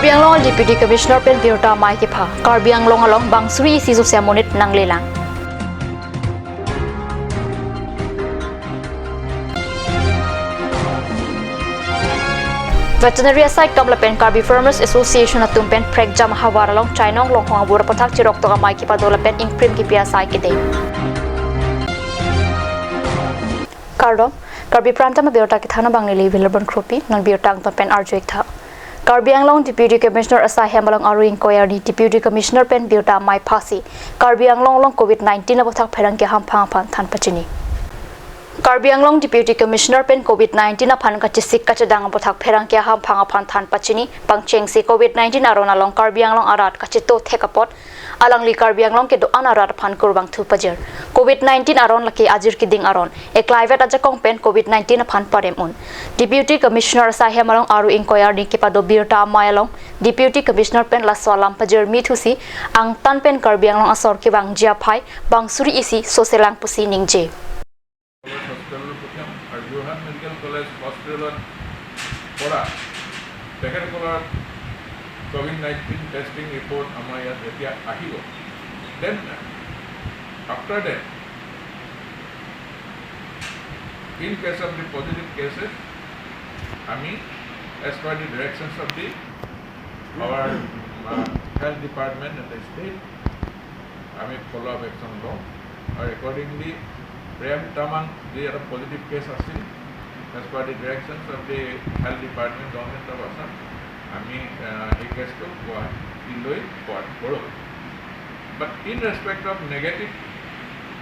Karbi Anglong Deputy Commissioner pen Biota Mai Kipha Karbi Anglong along Bangsuri si Sosya Monit nang lelang. Veterinary site Kamlapen Karbi Farmers Association at Tumpen Preg Jam Hawaralong Chinong Long Hong Bura Patak Chirok to Mai Kipa Dolapen Imprim Kipia Sai Kide. Karbi Pranta Biota Kitana Bangli Vilabon Kropi non Biotang Pen Arjuik. Karbi Anglong Deputy Commissioner Asai Hemalang Aruing Koyari Deputy Commissioner pen Biota Mai Pasi Karbi Anglong long COVID-19 na patak perang ke hampang tan pachini. Karbi Anglong Deputy Commissioner pen COVID-19 na pan kachisik kachadang patak perang ke hampang tan pachini pangcheng si COVID-19 aron along Karbi Anglong arat kachito thekapot alang li Karbi Anglong ke do anarat pan kurbang thu pajer COVID-19 aron laki ajir kiding aron e climate aja kong pen COVID-19 na pan paremun Deputy Commissioner Asai Hemalang Aru Inkoyar ni kipado Biota Mayalong Deputy Commissioner pen laswalam pajer mithusi ang tan pen Karbi Anglong asor ke bang jiapai bang suri isi soselang pusi ningje COVID-19 testing report amaya etia ahigo. Then after that, in case of the positive cases, as per the directions of our health department and the state, follow up action law. Accordingly, Prem Tamang they are a positive case as per the directions of the health department government of Assam. He gets to what but in respect of negative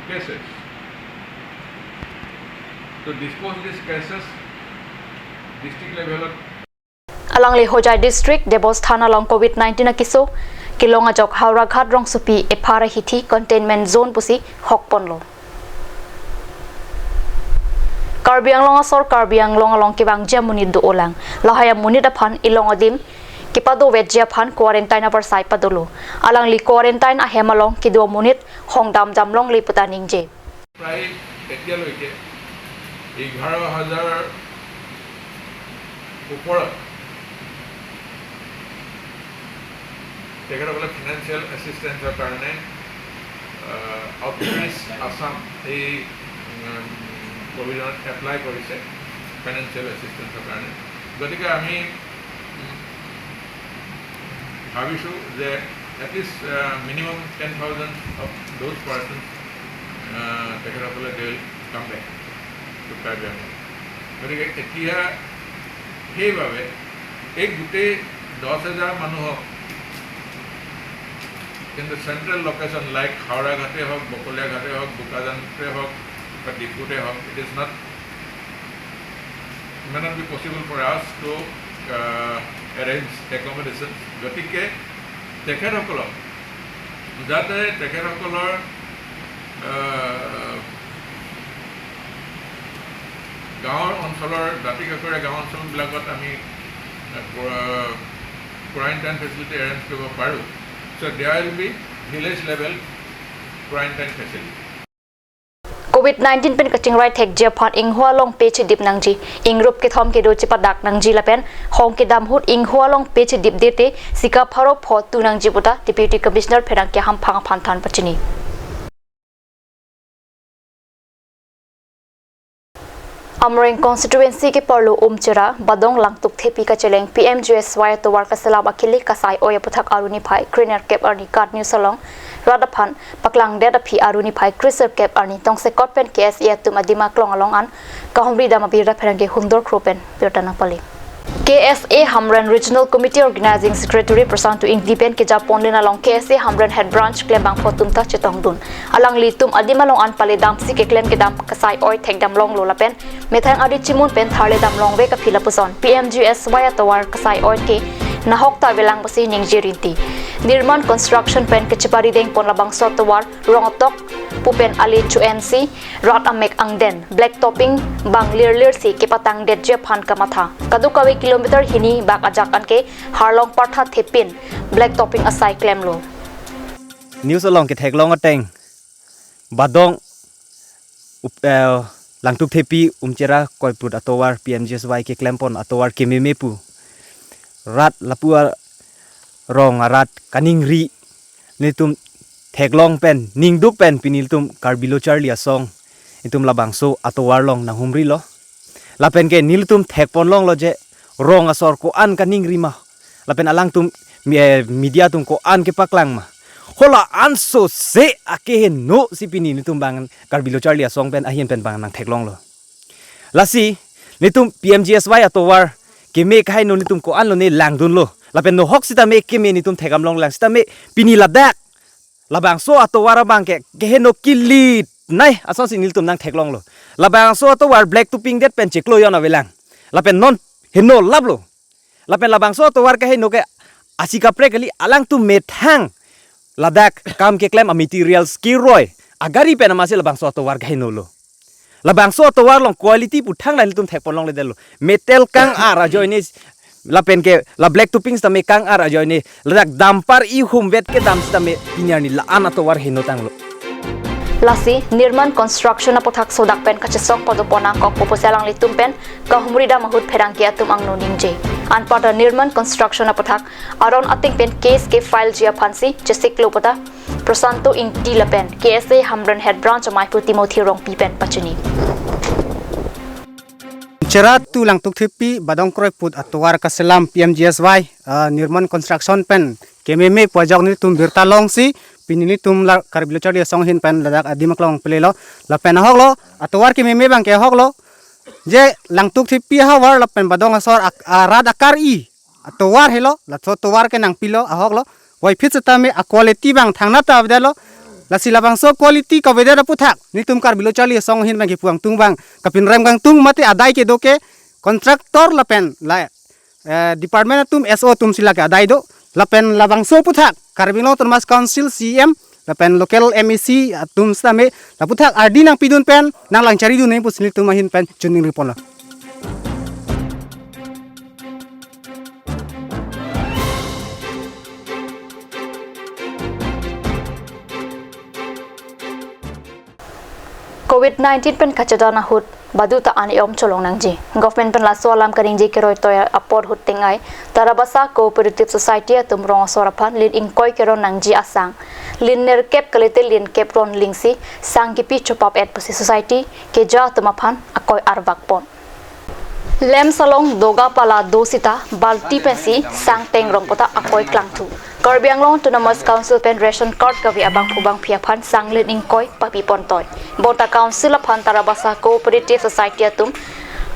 cases, to dispose these cases, district level alang li Hojai district Debos Thana long COVID-19 na kiso kilonga jok Haura Ghat rong supi e phara hithi containment zone pusi hokponlo Karbi Anglong asor Karbi Anglong along kibang jamunid do olang lahaya munid aphan ilong adim kipado wetjia phan quarantine abar sai padolo alang li quarantine a hemalong kido munid hongdam jamlong li putaningje prai etia loike 11000 upor tekara bola financial assistance or karone outreach Assam ei COVID apply korise financial assistance or karone gotike ami bhabisu je at least minimum 10,000 of those persons tekara bola they will come back to Karbi gotike etia hei babe ek gute 10,000 manuhok in the central location like Haura Ghate hok, Bokolia Ghate hok, Bukadante hok, Dipute hok, it is not may not be possible for us to arrange accommodation. Gotike tekherokolo jate tekherokolor gaon oncholor dati kakore gaon oncol bilagot ami quarantine facility arrange koribo paru. So there will be village level quarantine facility. COVID-19 pen kaching right hek je phat ing hua long pe chi dip nangji ingrup ke thom ke do chi padak nangji la pen hong ke dam hut ing hua long pe chi dip dete sika pharo pho tu nangji buta Deputy Commissioner pherang ke ham phang phan than pachini Amreng constituency ke parlo umchera badong langtuk thepi ka cheleng PMGSY to war ka salam akhili kasai oya puthak aruni phai criner cap arni card news salong radaphan paklang de da phi aruni phai crisp cap arni tongse kotpen KSE tum adima klong along an kahumri dama birda pherange humdor kropen pirtana pali KSA Hamran Regional Committee Organizing Secretary Prasantu Ingdipen ke Japon lena long KSA Hamran Head Branch klembang photum ta chetong dun alang litum adima long an pale dam si ke klem ke dam kasai oi thek dam long lola pen methang adi chimun pen tharle dam long ve ka phila puson PMGSY atawar kasai oi ke nahok ta velang basi ningjirinti Nirman Construction pen ke chipari deng pon labang sotawar rongotok pupen ali chuensi rat amek angden black topping bang lir si ke patang det je phan ka matha kadukawi kilometer hini bak ajakan ke harlong partha thepin black topping asai claim lo news along ke thek long ateng badong langtuk thepi umchera koiput atowar PMGSY ke claim pon atowar ke memepu rat lapua รองอารัดกันิงรีนี่ตุมเทกลองเป็นนิงดุกเป็นปีนี้ตุมการบิโลชาร์ลียซองนี่ตุมลาบังโซอัตวาร์ลองนะฮุมรีโลลาเป็นเกนิลตุมเทกปอนลองโลเจรองอาสอร์โกอันกันิงรีมาลาเป็นอลังตุมมีเดียตุมโกอันเก็ปักลังมาhola anso se ake no si pini ni tumbangan karbilo charlia song pen ahin pen bangan nang theklong lo lasi ni tum pmgsy atowar ke me khai no ni tum ko an lo ne langdun lo la pen no hok sita me ke me ni tum thegam long lang sita me pini ladak labang so atowar bang ke no kilit nai aso si nil tum nang theklong lo labang so atowar black to pink that pen cheklo yon avelang la pen non heno lab lo la pen labang so atowar ke no ke asika prekali alang tu methang ladak kam ke claim a materials ki roy agari pe namase labang so to war gai no lo labang so to war long quality pu thang lai tum thek pon long le delo metal kang ara joini la pen ke la black to pink sta me kang ara joini ladak dampar I hum vet ke dam sta me pinyar ni la ana to war hino tang lo lasi nirman construction na pothak sodak pen kachesok podopona kok poposelang litum pen ka humrida mahut pherang ki atum ang no ningje an pada nirman construction na pothak aron ating pen case ke file jia phansi jesik lopata prosanto ing dilapen ksa hamran head branch mai pu timothy rong pi pen pachuni cerat tu lang tuk thipi badong kroi put atwar ka selam pmgsy nirman construction pen kememe pojok ni tum birta long si pinini tum la karbilo chari song hin pen ladak adimak long pelelo la pen hok lo atwar kememe bang ke hok lo je lang tuk thipi hawar la pen badong asor arad akar I atwar helo la towar ke nang pilo ahok lo wai phit ta me a quality bang thangna ta abdalo la silabang so quality ka vedera puthak ni tum karbilo chali song hin bang ki puang tung bang kapin rem gang tung mate adai ke doke contractor la pen la department tum so tum sila ke adai do la pen labang so puthak karbilo termas council cm la pen local mec tum stame la puthak rd nang pidun pen nang lang cari du nei pusni tum hin pen chuning ripon la COVID-19 pen kachadana hut badu ta ani om cholong nangji government pen la solam karing je keroi toya apor hut tengai tarabasa cooperative society tumrong sorapan lin inkoi kero nangji asang lin ner kep kalete lin kep ron lingsi sang ki pi chopap at pusi society ke ja tumaphan akoi arwak pon lem salong doga pala dosita balti pensi sang teng rong pota akoi klang thu Karbi ang long autonomous council pen ration card kavi abang phubang phiaphan sanglin ingkoi papi pontoy bota council aphan tarabasa cooperative society atum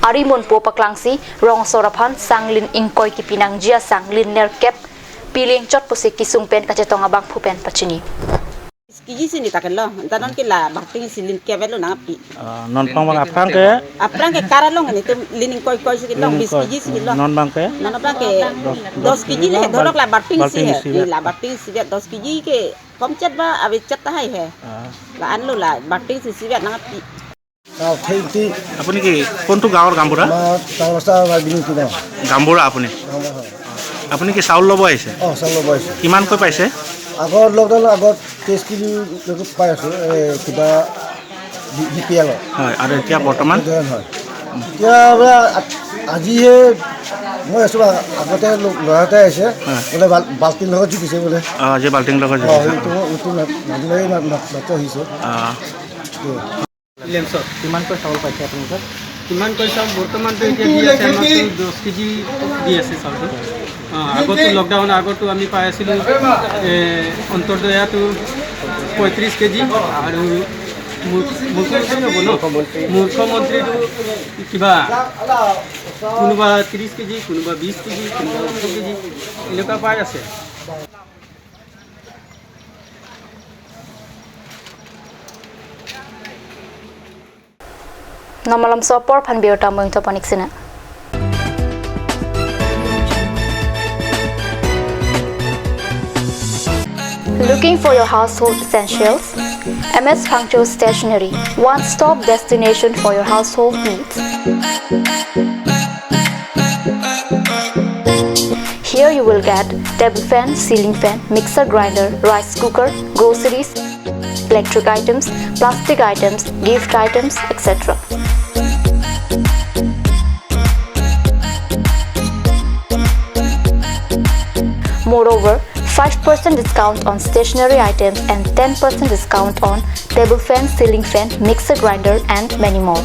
arimon po paklangsi rong soraphan sanglin ingkoi ki pinang jia sanglin ner kep piling chot pusi kisung pen kachetong abang phupen pachini kiji sini takelo tanon kila barting silin kebelo na pi non pang bang apran ke karalong ni tum lining koi koi siki long bis kiji siki long non bang ke non apran ke 10 kiji le dorok la barting si hai ni la barting si 10 kiji ke kom chat ba ave chat ta hai hai la an lo la barting si na pi আপুনি কি কোনটো গাঁৱৰ গাম্বুৰা গাম্বুৰা আপুনি কি চাউল ল'ব আহিছে কিমানকৈ পাইছে আগৰ লকডাউনৰ আগত 30 কিলো লৈকে পাই আছো কিবা বিপিএল হয় আৰু এতিয়া বৰ্তমান হয় এতিয়া আজিহে মই আছো আগতে ল'ৰাতে আহিছে বোলে বাল্টিং লগত জুকিছে বোলে যে বাল্টিং লগত কিমানকৈ চাউল পাইছে আপোনালোকৰ কিমানকৈ চাউল বৰ্তমানটো এতিয়া দি আছে আমাক 10 কেজি দি আছে চাউলটো আগতো লকডাউন আগতো আমি পাই আছিলোঁ অন্তৰ্দয়াটো 35 কেজি আৰু মুখ্যমন্ত্ৰীটো কিবা কোনোবা 30 কেজি কোনোবা 20 কেজি কোনোবা 18 কেজি এনেকুৱা পাই আছে Namalam sopor phan biota moing to panik sina Looking for your household essentials? MS Puncto Stationery, one-stop destination for your household needs. Here you will get table fan, ceiling fan, mixer grinder, rice cooker, groceries, electric items, plastic items, gift items, etc. More Moreover, 5% discount on stationery items and 10% discount on table fan, ceiling fan, mixer grinder and many more.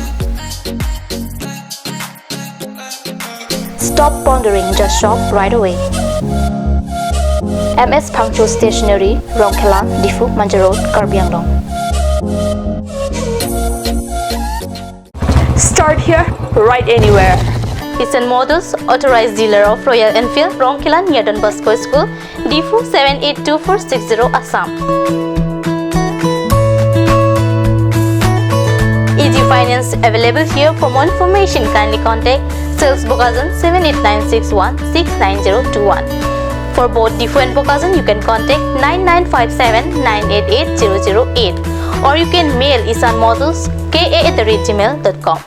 Stop pondering, just shop right away. MS Punctual Stationery, Rongkhelan, Difu, Manja Road, Karbi. Start here, right anywhere. Eastern Motors, authorized dealer of Royal Enfield, Rongkhelan, near Don Bosco School, Difu 782460 Assam. Easy finance available here. For more information, kindly contact Sales Bokazan 78961 For both Difu and Bokazan, you can contact 9957 988 008 or you can mail Isan Models ka@gmail.com.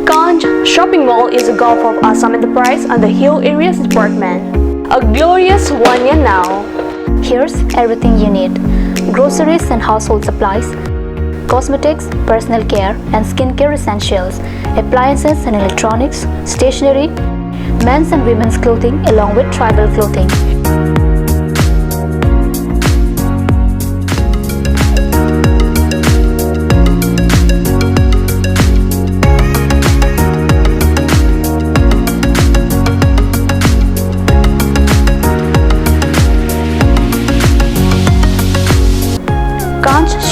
Kanj Shopping Mall is a Gulf of Assam enterprise and the Hill Areas Department. A glorious 1 year now. Here's everything you need: groceries and household supplies, cosmetics, personal care and skincare essentials, appliances and electronics, stationery, men's and women's clothing along with tribal clothing.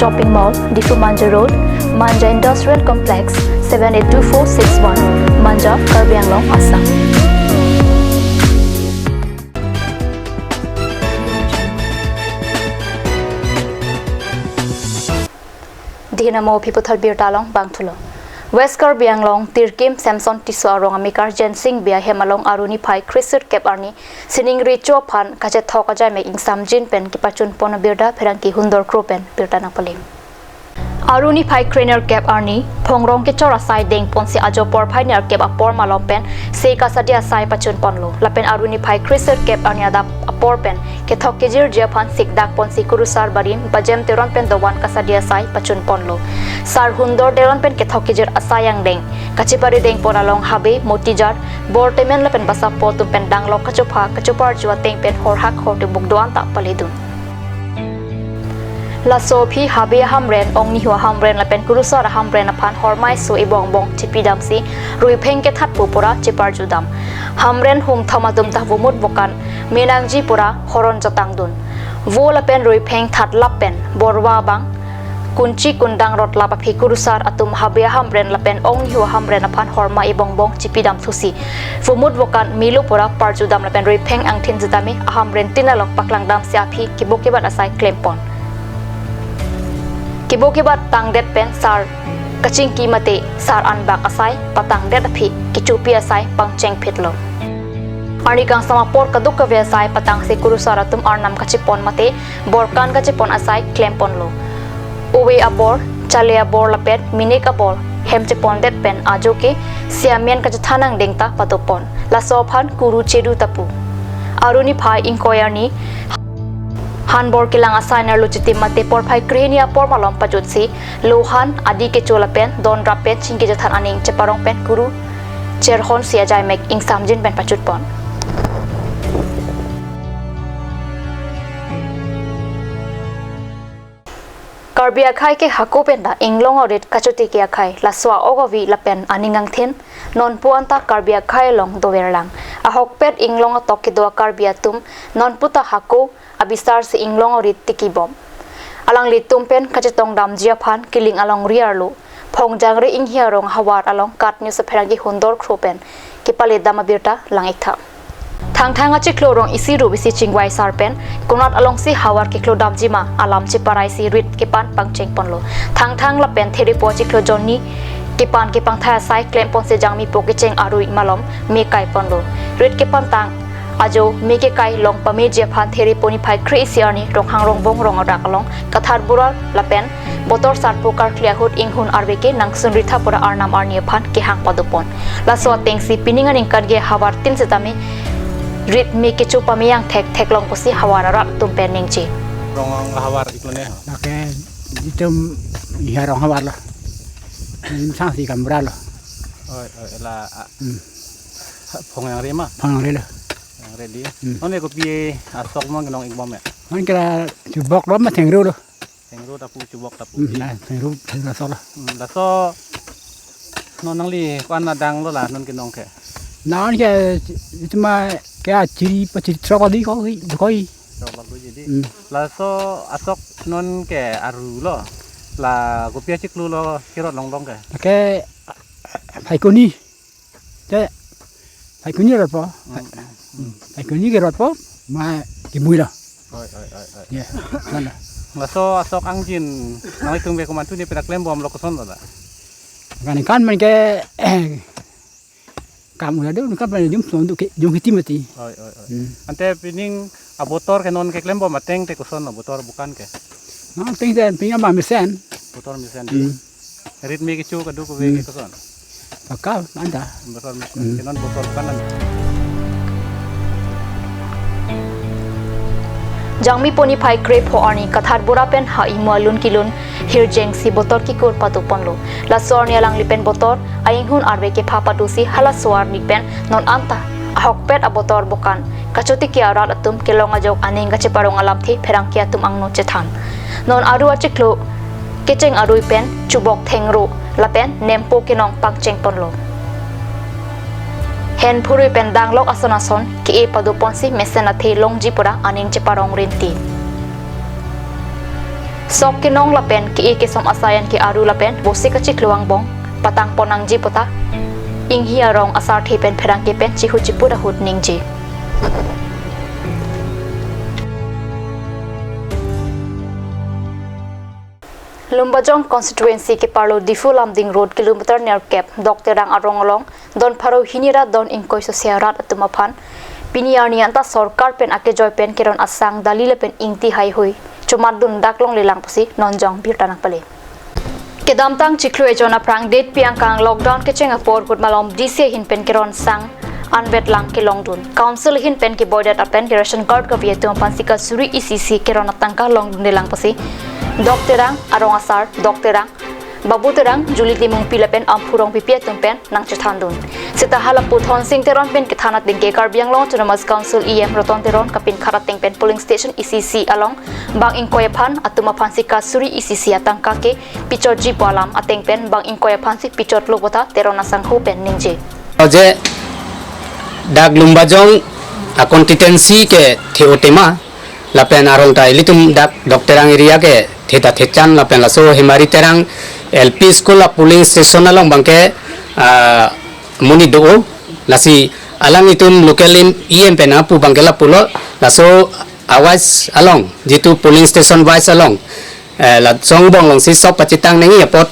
Shopping Mall, Difu Manja Road, Manja Industrial Complex, 782461, Manja, Karbi, Assam. Dinamo people thalbir talong bangthulo. West Karbi Anglong, Tirkim, Samson Tiso Arong Amikar, Jensing Bia Hemalong Aruni Pai, Christ Kep Arni, Sining Richo Pan, Kajet Thokajai making Sam Jin Pen, Kipachun Pona Birda, Peranki Hundor Kropen, Birda Napoli. Aruni Pai Craner Kep Arni, Pongrong Kichora Sai Ding Ponsi Ajo Por Pioneer Kep Apor Malompen, Seika Sadia Sai Pachun Ponlo, Lapen Aruni Pai Christ Kep Arniada Aporpen, Ketok Kijir Japan Sikdak Ponsi Kurusar Barim, Bajem Teron Pen the one Kasadia Sai Pachun Ponlo. Sar Hundor Deron Pen Ketok Kijir Asayang Deng, Kachipari Deng Ponalong Habe, Motijar, Bortemen Lapen Basa Potum Pen Danglo Kachupar Jua Teng Pen Horhak Hortu Bugdoan Tak Palidun. La Sophie Habe Hamren, Ongni Hua Hamren Lapen Kurusar Hamren upon Hormai So Ibong Bong Tipidamsi, Rui Penket Hat Pupura, Chipar Judam. Hamren Hum Thomadum Tavumut Bokan, Menangji Pura, Horon Jotangdun. Vo Lapen Rui Peng Tat Lapen, Borwa Bang, Kunci Kundang Rot Lapapi Kurusar Atum Habe Hamren Lapen Ongni Hua Hamren upon Horma Ibong Bong Chipidam Thusi. Fumut Bokan Milu Pura, Parjudam Lapen Rui Peng Angtin Zutami, Hamren Tinalok Paklang Dam Siapi, Kibokibat Asai Klempon. Kibokibat tang det pen sar kaching kimate sar anbak asai patang det aphi kichupi asai pangcheng phitlo arni kang sama por kaduk ka vesai patang se kurusar atum arnam kachipon mate borkan kachipon asai klempon lo uwe abor chale abor lapet minik abor hemchipon det pen ajoke siamian kachathanang dengta patopon la sophan kuru chedu tapu aruni phai inkoyarni Hanbor kilang assigner luchiti mate por phai krenia por malom pajutsi lohan adi ke cholapen don rapen chingki jathan aning cheparong pen guru cherhon sia jai mek ing samjin pen pachut pon Karbi akhai ke hako penda inglong orit kachuti ke akhai laswa ogovi lapen aningang thin non puanta Karbi akhai long doverlang ahok pet inglong tok ke do Karbi atum non puta hako abisar se inglong orit tikibom alang litum pen kachetong dam jiaphan kiling along riarlo phong jangre ing hiarong hawar along kat news pherangi hundor kropen kipale dama birta langikha thang chiklorong isiru bisi chingwai sarpen kunat along si hawar kiklo dam jima alam chiparai si rit kipan pangcheng ponlo thang lapen theri po chiklo jonni kipan kipang tha sai klem pon se jangmi pokicheng arui malom me kai ponlo rit kipan tang ajo meke kai long pame je phan theri poni phai krisiani ronghang rongbong rong adak along kathar bural lapen botor sar pokar klia hut inghun arbeke nangsun ritha pura arnam arni phan ke hang padupon la so tengsi piningan ingkarge hawar tin setami rit meke chu pameyang thek long posi hawara rat tumpen ningchi rong hawar iklone Nake itum iharong hawar lo. Sang si kamera lo. la phong yang rema phang rồi đó yang ready non ne ko pi asok mon nong ik bom ya anh cái chụp bọc đó mà thành rêu đâu teng ro tapu chubok tapu này thành rêu thành ra sao đó la so non nang li kwan na dang lo la non ke nong ke nó cái mà cái chỉ cho đi có gì so la go jadi la so asok non ke aru lo la ko pi chik lu lo kirot long long ke cái phải có ni cái phải có ni rồi po phải có ni cái rồi po mà cái mùi đó oi yeahนั่น la so asok angjin nang tung be ko man tu ni pedak lem bom lo ko son la kan man cái kamu ada kan man jum hitimati oi ante pining abotor ke non ke lem bom ateng te ko son abotor bukan ke nó tính ra tính mà sen abotor misen ritme ke chu ka du ko be ke ko son pakal anda abotor ke non abotor kanan Jangmi poni phai crepe ho ani kathar bura pen ha imalun kilun hirjeng si botor ki kur patu ponlo la sornia lang lipen botor aing hun arbe ke pha patu si hala swar ni pen non anta ahok pet abotor bukan kachoti ki arat atum kelonga jok aning ga cheparong alam thi pherang ki atum angno chethan non aru achiklo kecheng arui pen chubok thengro la pen nempo kinong pangcheng ponlo hen phuri pen danglok asonason ki e padu ponsi mesena the longji pura aning cheparong rinti sok kinong la pen ki e ke som asayan ki aru la pen bosi ka chikluang bong patang ponang ji pota ing hi arong asar the pen pherang ke pen chi hu chi pura hut ningji Lumbajong constituency ke parlo difulam ding road kilometer near cap Dr. Rang arong along don pharo hinira don inkoi sosiarat atumaphan piniarni anta sarkar pen ake joy pen keron asang dalile pen ingti hai hoi chumat dun daklong lelang pusi nonjong birtanang pale kedam tang chiklu ejona prang date piang kang lockdown ke chenga por kut malom dc hin pen keron sang anbet lang ke longdun council hin pen ke border apen ke ration card ka vietum pansika suri ecc keron atangka longdun lelang pusi Dr. Rang arong asar Dr. Rang babu terang julit limung pilapen ampurong pipia tumpen nang chethandun sita halapu thon sing teron pen ke thana ding ke Karbi long autonomous council em roton teron kapin kharat teng pen polling station ecc along bang inkoy phan atuma phansika suri ecc atangka ke pichot ji palam ateng pen bang inkoy phansik pichot lobota teron asang ho pen ningje oje dag lumbajong a constituency ke theotema lapen arong tai litum dak Dr. Rang area ke theta thechan lapen laso himari terang LP school la polling station along bangke muni do lasi alang itum local em pena pu bangela pulo laso awas along jitu polling station wise along la songbong long si sop pachitang nengi apot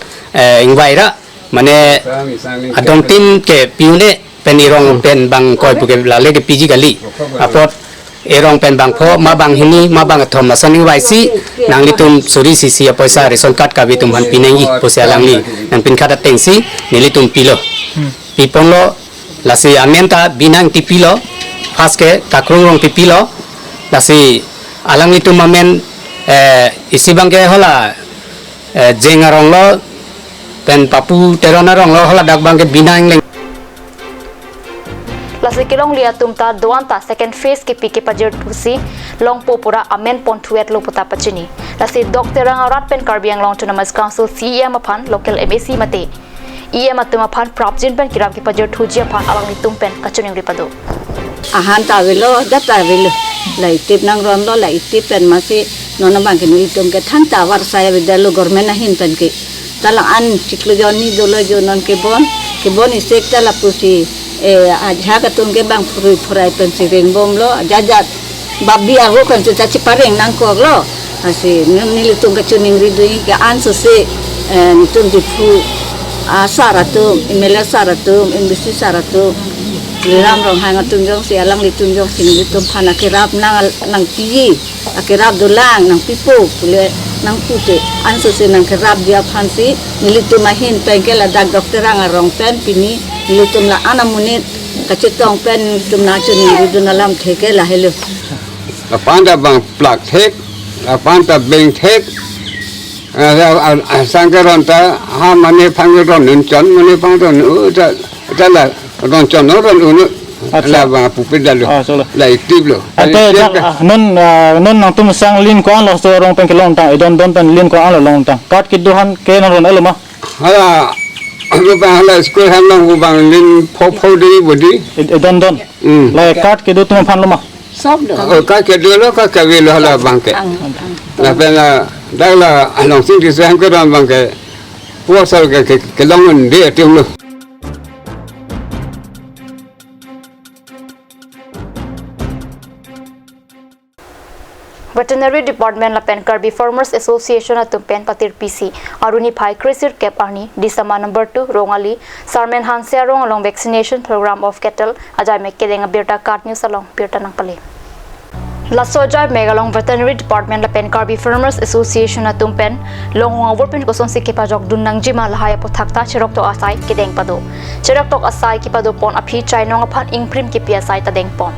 ingwaira mane adong tim ke piune penirong pen bang koi puke la lege piji gali apot erong pen bang pho ma bang hini ma bang thom ma sani waisi nang litum suri sisi apoisa ration card ka bitum han pinengi posia langli nang pin khata tengsi nilitum pilo piponglo lasi amenta binang tipilo faske takrung rong pipilo lasi alang litum amen isibang ke hola jengarong lo pen papu terona rong lo hola dak bang ke binang leng lasi kilong lia tumta duanta second phase ke pike pajer thusi long popura amen pon thuet lopota pachini lasi Dr. Rang arat pen Karbi long autonomous council cem aphan local mac mate em atuma phan prapjin pen kiram ke pajer thujia phan alang ni tumpen kachuning ripado ahan ta velo data velo lai tip nang ron lo lai tip pen masi nona bang ke ni tum ke thang ta war saya vidalo government na hin pen ke tala an chiklu joni dolo jonon ke bon isek tala pusi aja katung ke bang furai pensi bom lo jajat babi aku kan caci pareng nangkok lo asi nili tung ke cuning ridu ke ansu se tung di fu saratum imela saratum industri saratum liram rong hang tung jong si alang litung jong sing litum phana kirap nang piji akirap dolang nang pipo pule nang pute ansu se nang kirap dia phansi nilitum mahin pengkel ada Dr. Rang rong pen pini nilitum la anamunit kacetong pen litum na cuning ridu nalam theke la helu apanda bang plak thek apanda beng thek sangkaron ta ha mane phangron nun chon mane phangron u ta la ron chon ron u Lah bang pupin dah lo. Lah aktif lo. Ate non nang tum sang lin ko an lo so rong pen ke long tang don pen lin ko an lo long tang kat ki duhan ke na ron elo ma Hala aku bang hala school ham long bang lin pho di bodi. don la kat ki du tum phan lo ma Ka ke dulu ka we lo hala bang ke. Lah pen dah la long sing di sang ke ram bang ke. Puasal ke longan dia tim lo. Veterinary Department lapen Karbi Farmers Association atumpen patir PC aruni phai krisir cap arni disama number 2 rongali sarmen hansia rong along vaccination program of cattle ajai mekkedeng birta card news along birta nang pale Lasoja Megalong Veterinary Department lapen Karbi Farmers Association atumpen longhong worpen koson sikipa jok dunang jima lahaya pothakta chirok to asai kedeng pado chirok tok asai kipado pon aphi chainong aphan ingprim kipia sai tadeng pon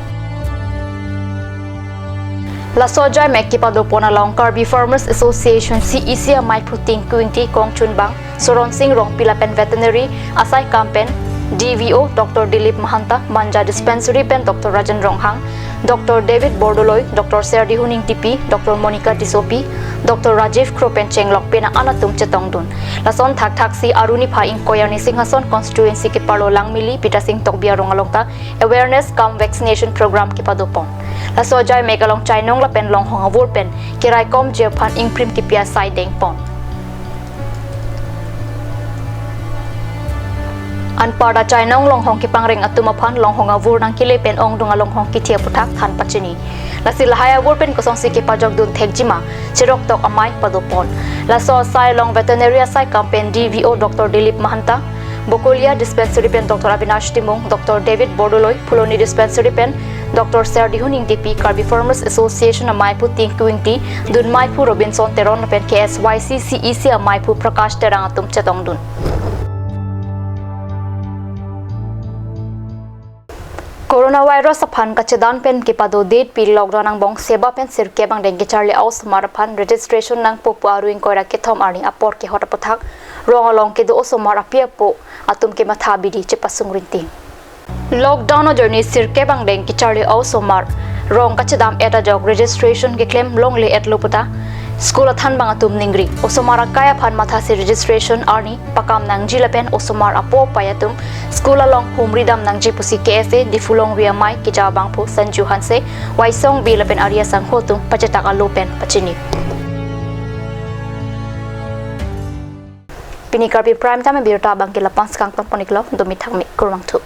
Lasoja Mekipado pon along Karbi Farmers Association CEC mai puting kuingti kong chunbang Soron Singh Rong Pilapen Veterinary asai campaign DVO Dr. Dilip Mahanta Manja Dispensary Pen Dr. Rajan Ronghang Dr. David Bordoloy Dr. Serdi Huning TP Dr. Monica Disopi Dr. Rajiv Kropen Chenglok Pena Anatum Chetongdun Lason Thak Thak Si Aruni Pha Ing Koyani Singhason Constituency ki Parlo Langmili Pita Singh Tokbia Rongalongta Awareness Cum Vaccination Program ki Padopon Lasojai Megalong Chainong Lapen Long Hong Avurpen Kirai Kom Jepan Ing Prim ki Pia Sai Deng Pon Anpada Chainong Long Hong ki Pangring Atumaphan Long Hong Avur nang Kilepen Ong Dunga Long Hong ki Thia Puthak Than Pachini Lasilahaya Avurpen Kosong Si ki Pajok Dun Thegjima Chirok Tok Amai Padopon Laso Sai Long Veterinary Sai Campaign DVO Dr. Dilip Mahanta Bokolia Dispensary Pen Dr. Avinash Timong Dr. David Bordoloy Puloni Dispensary Pen Dr. Serdi Huning DP Karbi Farmers Association Maipu Ting Kuingti Dun Maipu Robinson Teron Pen KSYC CEC Maipu Prakash Terang Atum Chetong Dun Coronavirus aphan kachedan pen kipado date pi lockdown ang bong seba pen sirke bang dengki charli aus maraphan registration nang popu aruing koira ke thom arni apor ke hota pothak rong along ke do oso marapia po atum ke matha bidi che pasungrinti lockdown journey sirke bang dengki charli aus mar rong kachedam eta jog registration ke claim long le et loputa School athan bang atum ningri osomara kaya phan matha se registration arni pakam nang jilapen osomar apo payatum school along humridam nang jipusi KSA di fulong ria mai ki jabang po sanju hanse waisong bilapen area sang hotum pacetaka lopen pachini Pini Karbi prime time birta bang kila pans kang pamponiklo domithak mi kurwang thu